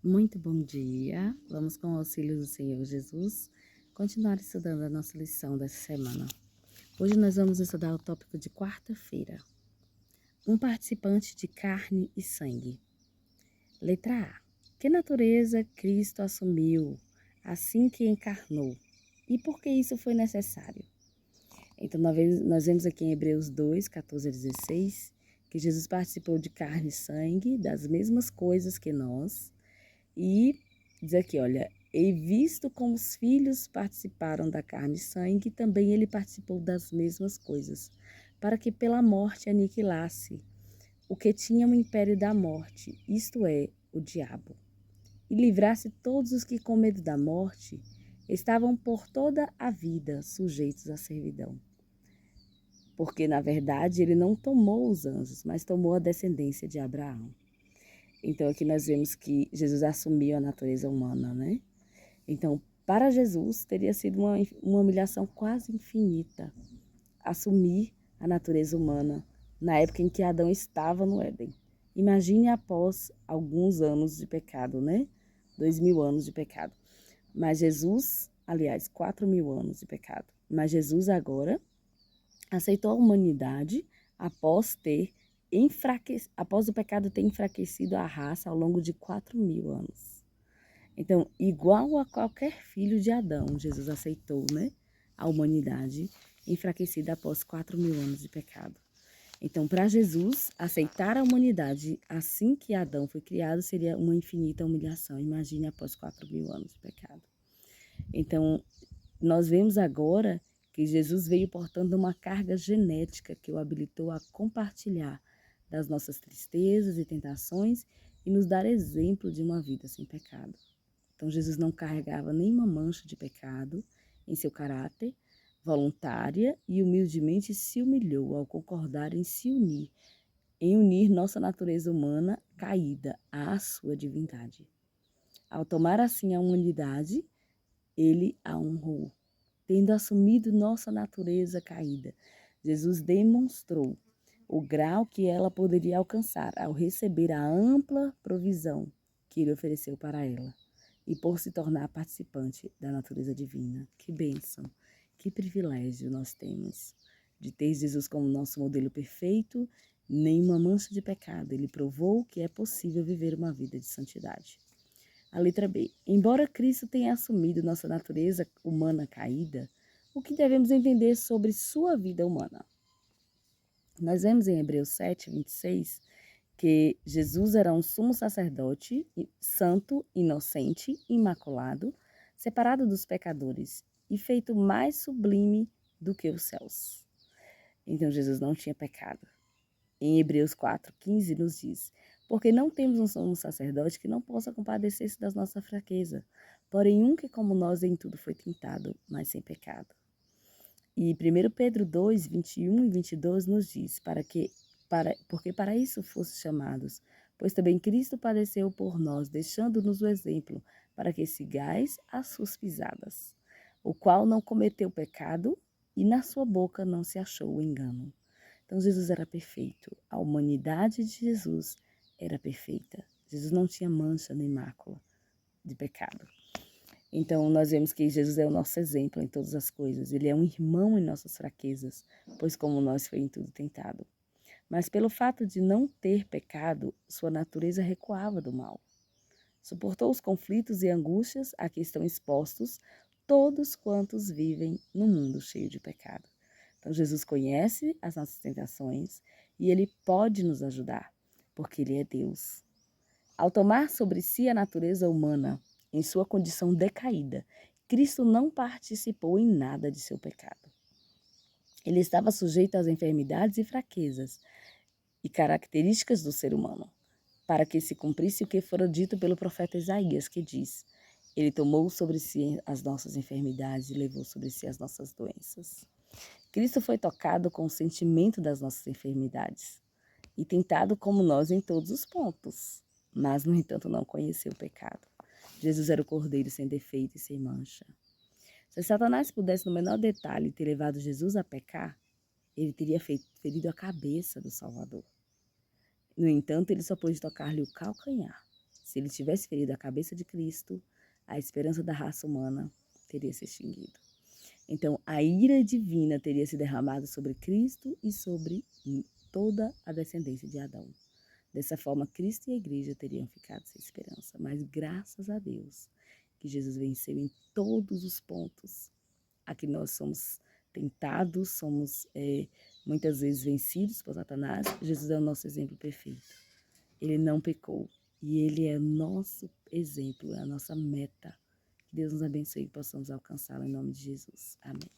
Muito bom dia. Vamos, com o auxílio do Senhor Jesus, continuar estudando a nossa lição dessa semana. Hoje nós vamos estudar o tópico de quarta-feira. Um participante de carne e sangue. Letra A. Que natureza Cristo assumiu assim que encarnou? E por que isso foi necessário? Então, nós vemos aqui em Hebreus 2, 14 a 16, que Jesus participou de carne e sangue, das mesmas coisas que nós. E diz aqui, olha, e visto como os filhos participaram da carne e sangue, também ele participou das mesmas coisas, para que pela morte aniquilasse o que tinha o império da morte, isto é, o diabo, e livrasse todos os que com medo da morte estavam por toda a vida sujeitos à servidão. Porque, na verdade, ele não tomou os anjos, mas tomou a descendência de Abraão. Então, aqui nós vemos que Jesus assumiu a natureza humana, né? Então, para Jesus, teria sido uma humilhação quase infinita assumir a natureza humana na época em que Adão estava no Éden. Imagine após alguns anos de pecado, né? 2000 anos de pecado. Mas Jesus, aliás, 4000 anos de pecado. Mas Jesus agora aceitou a humanidade após o pecado ter enfraquecido a raça ao longo de 4000 anos. Então, igual a qualquer filho de Adão, Jesus aceitou, né, a humanidade enfraquecida após 4000 anos de pecado. Então, para Jesus, aceitar a humanidade assim que Adão foi criado seria uma infinita humilhação. Imagine após 4000 anos de pecado. Então, nós vemos agora que Jesus veio portando uma carga genética que o habilitou a compartilhar das nossas tristezas e tentações e nos dar exemplo de uma vida sem pecado. Então, Jesus não carregava nenhuma mancha de pecado em seu caráter, voluntária e humildemente se humilhou ao concordar em unir nossa natureza humana caída à sua divindade. Ao tomar assim a humanidade, ele a honrou. Tendo assumido nossa natureza caída, Jesus demonstrou o grau que ela poderia alcançar ao receber a ampla provisão que ele ofereceu para ela e por se tornar participante da natureza divina. Que bênção, que privilégio nós temos de ter Jesus como nosso modelo perfeito, nenhuma mancha de pecado. Ele provou que é possível viver uma vida de santidade. A letra B. Embora Cristo tenha assumido nossa natureza humana caída, o que devemos entender sobre sua vida humana? Nós vemos em Hebreus 7, 26, que Jesus era um sumo sacerdote, santo, inocente, imaculado, separado dos pecadores e feito mais sublime do que os céus. Então Jesus não tinha pecado. Em Hebreus 4, 15 nos diz: porque não temos um sumo sacerdote que não possa compadecer-se das nossas fraquezas, porém um que como nós em tudo foi tentado, mas sem pecado. E 1 Pedro 2, 21 e 22 nos diz, porque para isso fosse chamados, pois também Cristo padeceu por nós, deixando-nos o exemplo, para que sigais as suas pisadas, o qual não cometeu pecado, e na sua boca não se achou o engano. Então Jesus era perfeito, a humanidade de Jesus era perfeita. Jesus não tinha mancha nem mácula de pecado. Então, nós vemos que Jesus é o nosso exemplo em todas as coisas. Ele é um irmão em nossas fraquezas, pois como nós foi em tudo tentado. Mas pelo fato de não ter pecado, sua natureza recuava do mal. Suportou os conflitos e angústias a que estão expostos todos quantos vivem no mundo cheio de pecado. Então, Jesus conhece as nossas tentações e Ele pode nos ajudar, porque Ele é Deus. Ao tomar sobre si a natureza humana, em sua condição decaída, Cristo não participou em nada de seu pecado. Ele estava sujeito às enfermidades e fraquezas e características do ser humano, para que se cumprisse o que fora dito pelo profeta Isaías, que diz: Ele tomou sobre si as nossas enfermidades e levou sobre si as nossas doenças. Cristo foi tocado com o sentimento das nossas enfermidades e tentado como nós em todos os pontos, mas, no entanto, não conheceu o pecado. Jesus era o Cordeiro sem defeito e sem mancha. Se Satanás pudesse, no menor detalhe, ter levado Jesus a pecar, ele teria ferido a cabeça do Salvador. No entanto, ele só pôde tocar-lhe o calcanhar, Se ele tivesse ferido a cabeça de Cristo, a esperança da raça humana teria se extinguido. Então, a ira divina teria se derramado sobre Cristo e sobre toda a descendência de Adão. Dessa forma, Cristo e a igreja teriam ficado sem esperança. Mas graças a Deus que Jesus venceu em todos os pontos. Aqui nós somos tentados, somos muitas vezes vencidos por Satanás. Jesus é o nosso exemplo perfeito. Ele não pecou. E ele é o nosso exemplo, é a nossa meta. Que Deus nos abençoe e possamos alcançá-lo em nome de Jesus. Amém.